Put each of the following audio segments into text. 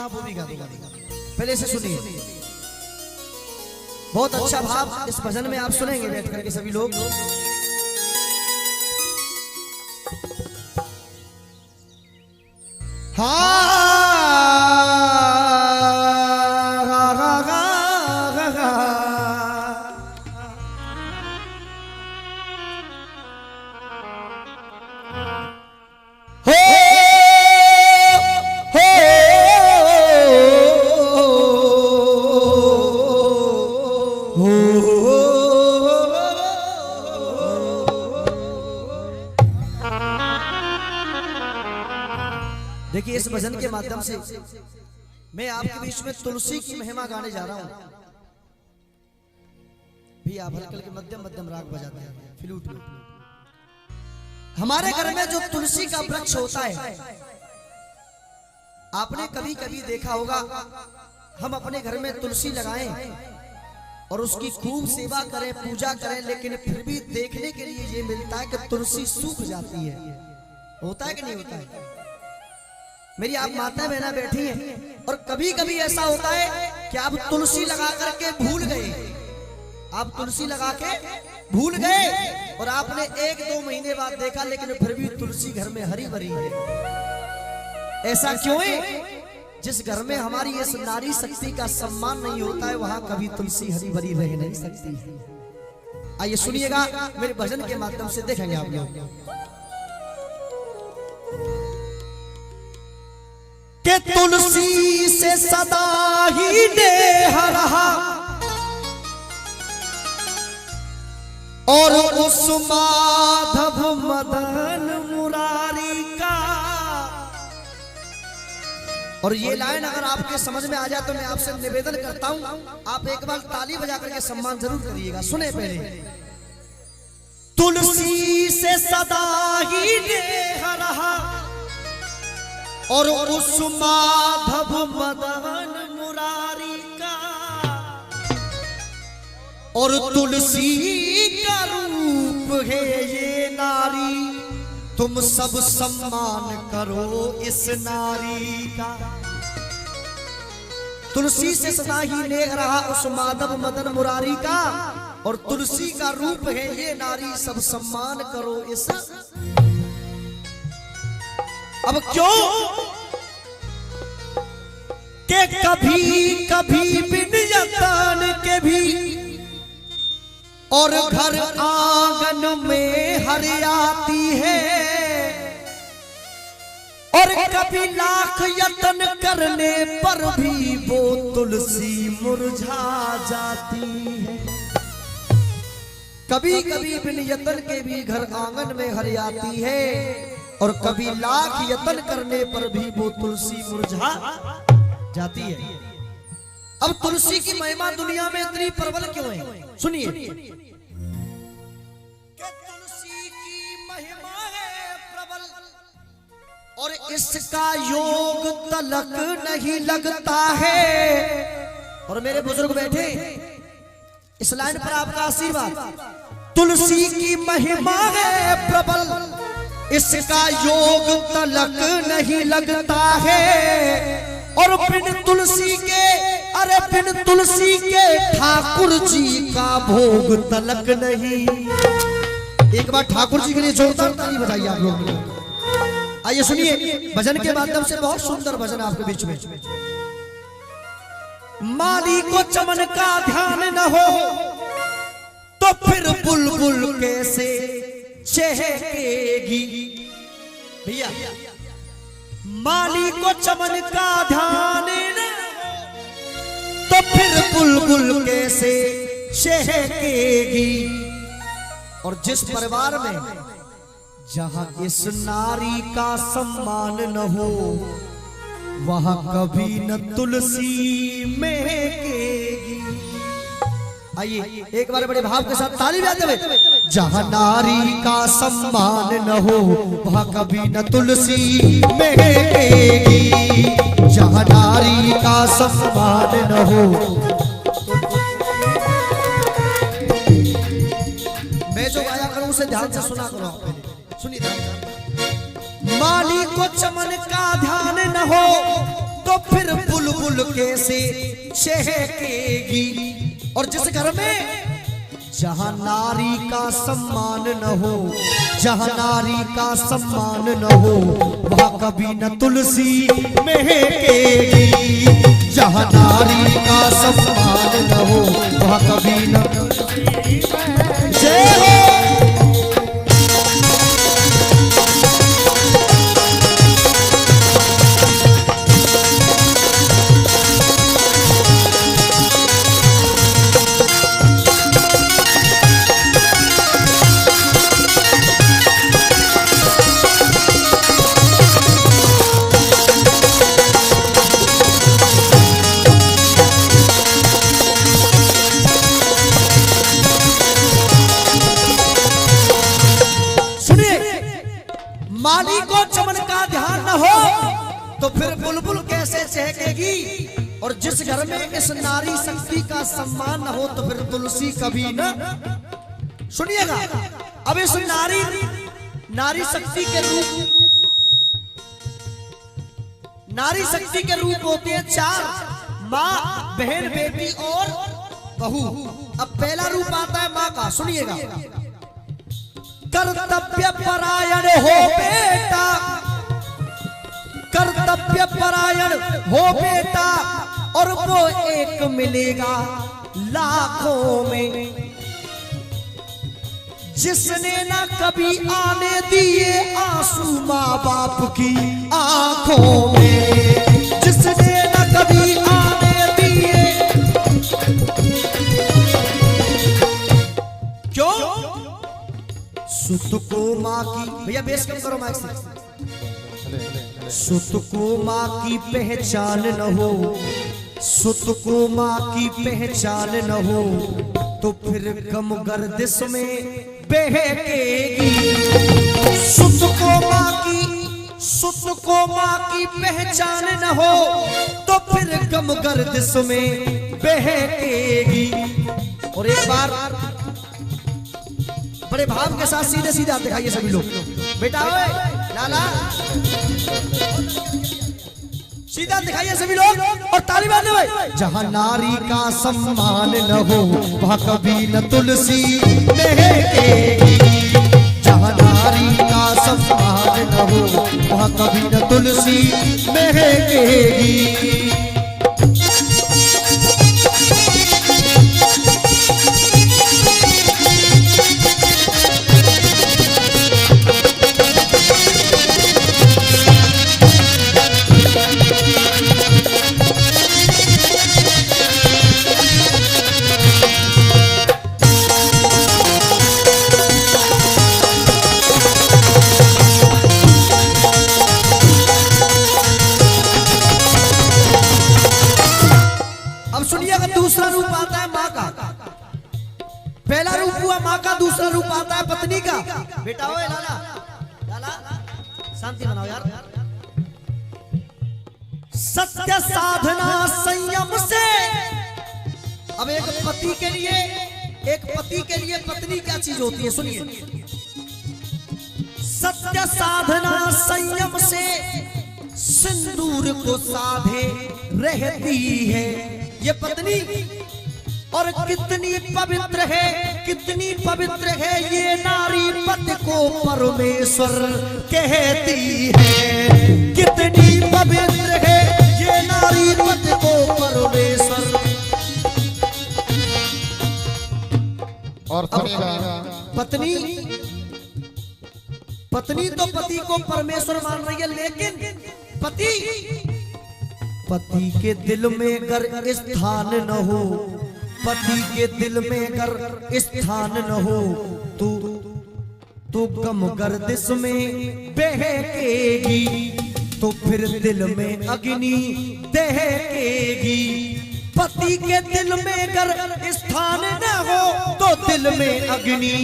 वो भी गा दूंगा। पहले से सुनिए, बहुत अच्छा भाव इस भजन में आप सुनेंगे बैठ करके सभी लोग। देखिए इस भजन के माध्यम से मैं आपके बीच में तुलसी की महिमा गाने जा रहा हूं। भी आप हल्के हल्के मध्यम मध्यम राग बजाते हैं, फ्लूट में। हमारे घर में जो तुलसी का वृक्ष होता है, आपने कभी कभी देखा होगा, हम अपने घर में तुलसी लगाएं और उसकी खूब सेवा करें, पूजा करें, लेकिन फिर भी देखने के लिए ये मिलता है कि तुलसी सूख जाती है। होता है कि नहीं होता है? मेरी आप माता बहना बैठी हैं और कभी कभी ऐसा होता है कि आप तुलसी लगा करके भूल गए, आप तुलसी लगा के भूल गए और आपने 1-2 महीने बाद देखा, लेकिन फिर भी तुलसी घर में हरी भरी है। ऐसा क्यों है? जिस घर में हमारी इस नारी शक्ति का सम्मान नहीं होता है, वहां कभी तुलसी हरी भरी रह नहीं सकती है। आइए सुनिएगा मेरे भजन के माध्यम से, देखेंगे आप लोग कि तुलसी से सदा ही नेह रहा और उस माधव मदन मुरारी का। और ये लाइन अगर आपके समझ में आ जाए तो मैं आपसे निवेदन करता हूं, आप एक बार ताली बजा करके सम्मान जरूर करिएगा। सुने पहले, तुलसी से सदा ही नेह रहा और उस माधव मदन मुरारी का, और तुलसी का रूप है ये नारी, तुम सब सम्मान करो इस नारी का। तुलसी से सदा ही नेह रहा उस माधव मदन मुरारी का, और तुलसी का रूप है ये नारी, सब सम्मान करो इस। अब क्यों के कभी कभी बिन यतन के भी और घर आंगन में हरियाती है, और कभी लाख यतन करने पर भी वो तुलसी मुरझा जाती है। कभी कभी बिन यतन के भी घर आंगन में हरियाती है, और कभी लाख यतन करने पर भी वो तुलसी मुरझा जाती है। अब तुलसी की महिमा दुनिया में इतनी प्रबल क्यों है? सुनिए, तुलसी की महिमा है प्रबल और इसका योग तलक नहीं लगता है। और मेरे बुजुर्ग बैठे, इस लाइन पर आपका आशीर्वाद। तुलसी की महिमा है प्रबल, इसका योग तलक नहीं लगता है, और बिन तुलसी के, अरे बिन तुलसी के ठाकुर जी का भोग तलक नहीं। एक बार ठाकुर जी के लिए जोरदार ताली बजाइए आप लोग। आइए सुनिए भजन के माध्यम से, बहुत सुंदर भजन आपके बीच में। माली को चमन का ध्यान न हो तो फिर बुलबुल कैसे चहकेगी। भैया, माली को चमन का ध्यान न तो फिर बुलबुल कैसे चहकेगी। और जिस परिवार में जहां इस नारी का सम्मान न हो, वहां कभी न तुलसी महकेगी। आइए एक बार बड़े भाव के साथ ताली बजाते हुए। जहां नारी का सम्मान न हो, वहां कभी न तुलसी महकेगी। जहां नारी का सम्मान न हो। मैं जो गाया करूं उसे ध्यान से सुना करो। सुनिए, माली को चमन का ध्यान न हो तो तो फिर बुलबुल कैसे चहकेगी। और जिस घर में जहां नारी का सम्मान न हो, जहां नारी का सम्मान न हो, वहां कभी न तुलसी महकेगी। जहां नारी का सम्मान न हो, वहां कभी न जय हो। माली को चमन का ध्यान न हो तो फिर बुलबुल कैसे चहकेगी। और जिस घर में इस नारी शक्ति का सम्मान न हो तो फिर तुलसी कभी न। सुनिएगा, अब इस नारी शक्ति के रूप, नारी शक्ति के रूप होते हैं चार, माँ, बहन, बेटी और बहू। अब पहला रूप आता है माँ का। सुनिएगा, कर्तव्य परायण हो बेटा, कर्तव्य परायण हो बेटा, और वो एक मिलेगा लाखों में, जिसने ना कभी आने दिए आंसू माँ बाप की आंखों में, जिसने ना कभी आने दिए। क्यों? सुत को माँ की, भैया बेस कम करो माइक से। सुत को माँ की पहचान न हो, सुत को माँ की पहचान न हो तो फिर गम गर्दिश में बहकेगी। सुत को माँ की पहचान न हो तो फिर गम गर्दिश में बहकेगी। और एक बार बड़े भाव के साथ सीधे सीधे हाथ दिखाइए सभी लोग। बेटा ओए लाला, सीधा दिखाइए सभी लोग और ताली बांधे भाई। जहां नारी का सम्मान न हो वहां कभी न तुलसी महकेगी। जहां नारी का सम्मान न हो वहां कभी न तुलसी महकेगी। दूसरा रूप आता है माँ का। पहला रूप हुआ माँ का, दूसरा रूप आता है पत्नी का। बेटा ओए लाला, लाला शांति बनाओ यार। सत्य साधना संयम से। अब एक पति के लिए पत्नी क्या चीज होती है, सुनिए। सत्य साधना संयम से सिंदूर को साधे रहती है ये पत्नी। और कितनी पवित्र है, कितनी पवित्र है ये नारी पति को परमेश्वर कहती है। कितनी पवित्र है ये नारी पति को परमेश्वर। और पत्नी तो पति को परमेश्वर मान रही है, लेकिन पति के दिल में अगर स्थान न हो, पति के दिल में अगर स्थान न हो तो गम गर्दिश में बहकेगी, तो फिर दिल में अग्नि दहकेगी। पति के दिल में अगर स्थान न हो तो दिल में अग्नि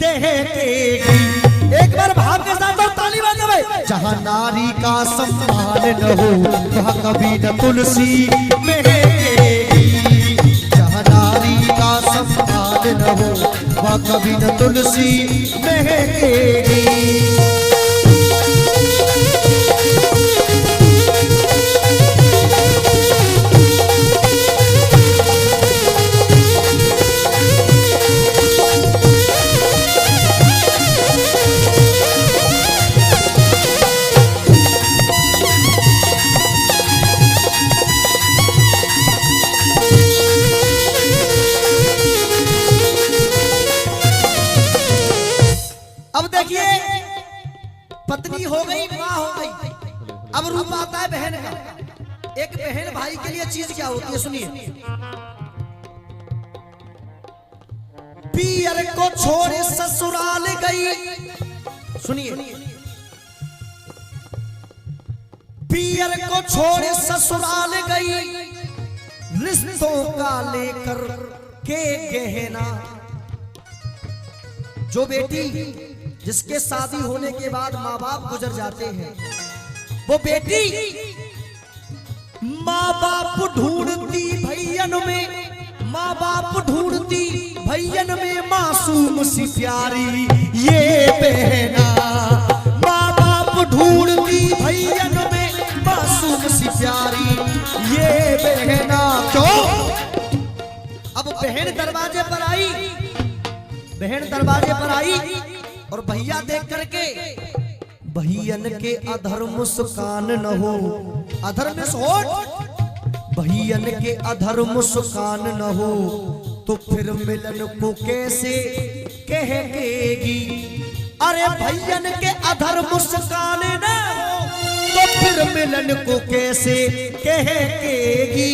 दहकेगी। एक बार भाव के साथ और ताली बजाओ भाई। जहां नारी का सम्मान न हो वहां कभी न तुलसी महकेगी। जहां नारी का सम्मान न हो वहां कभी न तुलसी महकेगी। हो गई, माँ हो गई। अब रूप आता है बहन का। एक बहन भाई के लिए चीज क्या होती है, सुनिए। पियर को छोड़े ससुराल गई, सुनिए। पियर को छोड़े ससुराल गई, रिश्तों का लेकर के गहना। जो बेटी जिसके शादी होने के बाद माँ बाप गुजर जाते हैं, वो बेटी माँ बाप ढूंढती भैयन में, माँ बाप ढूंढती भैयन में मासूम सी प्यारी ये बहना। माँ बाप ढूंढती भैयन में मासूम सी प्यारी ये बहना। क्यों? अब बहन दरवाजे पर आई, बहन दरवाजे पर आई और भैया देख करके, भैयन के अधर मुस्कान न हो, अधर में होठ, भैयन के अधर मुस्कान न हो तो फिर मिलन को कैसे कहेगी। अरे भैयन के अधर मुस्कान न हो तो फिर मिलन को कैसे कहेगी।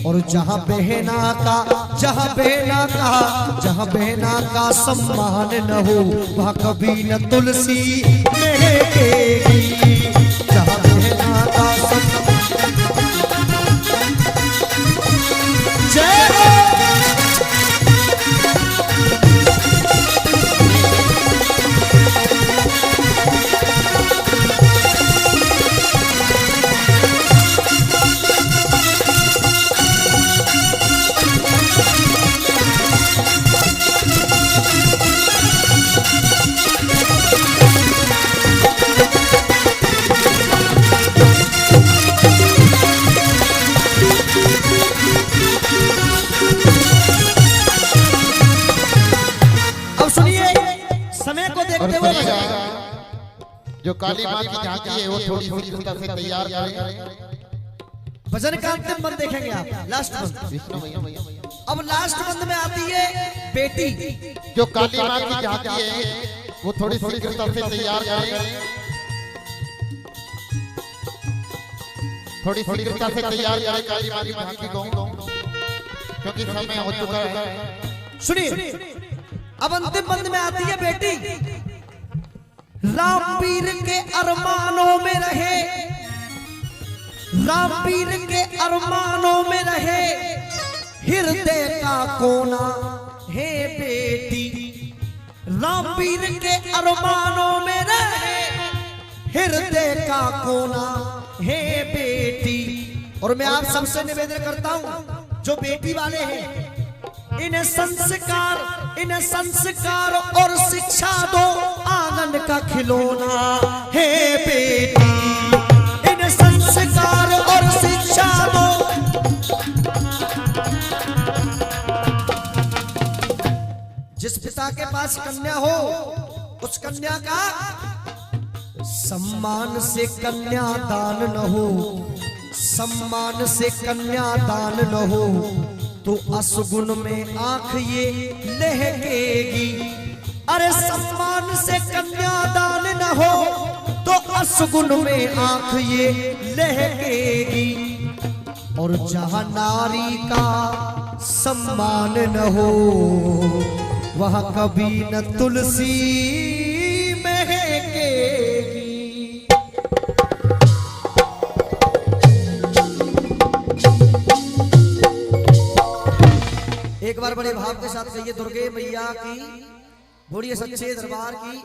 और जहां बहना का, जहां बहना का, जहां बहना का सम्मान न हो वहां कभी न तुलसी महकेगी। जहां बहना का जय हो। जो काली माँ की झांकी है वो थोड़ी थोड़ी तरह से तैयार करें। भजन का अंतिम बंद देखेंगे आप, लास्ट बंद। अब लास्ट बंद में आती है बेटी। जो काली माँ की झांकी है वो थोड़ी थोड़ी तरह से तैयार करें, थोड़ी थोड़ी तरह से तैयार करें काली माँ की झांकी को, क्योंकि समय हो चुका है। सुनिए, अब अंतिम बंद में आती है बेटी। रामवीर के अरमानों में रहे, रामवीर के अरमानों में रहे हृदय का कोना है बेटी। रामवीर के अरमानों में रहे हृदय का कोना है बेटी। और मैं आप सबसे निवेदन करता हूं जो बेटी वाले हैं, इन्हें संस्कार और शिक्षा दो, आंगन का खिलौना है बेटी। इन्हें संस्कार और शिक्षा दो। जिस पिता के पास कन्या हो उस कन्या का सम्मान से कन्या दान न हो, सम्मान से कन्या दान न हो तो असगुन में आंख ये लहकेगी। अरे सम्मान से कन्यादान न हो तो असगुन में आंख ये लहकेगी। और जहां नारी का सम्मान न हो वहां कभी न तुलसी महकेगी। एक बार बड़े भाव के साथ कहिए दुर्गे मैया की, बोलिए सच्चे दरबार की।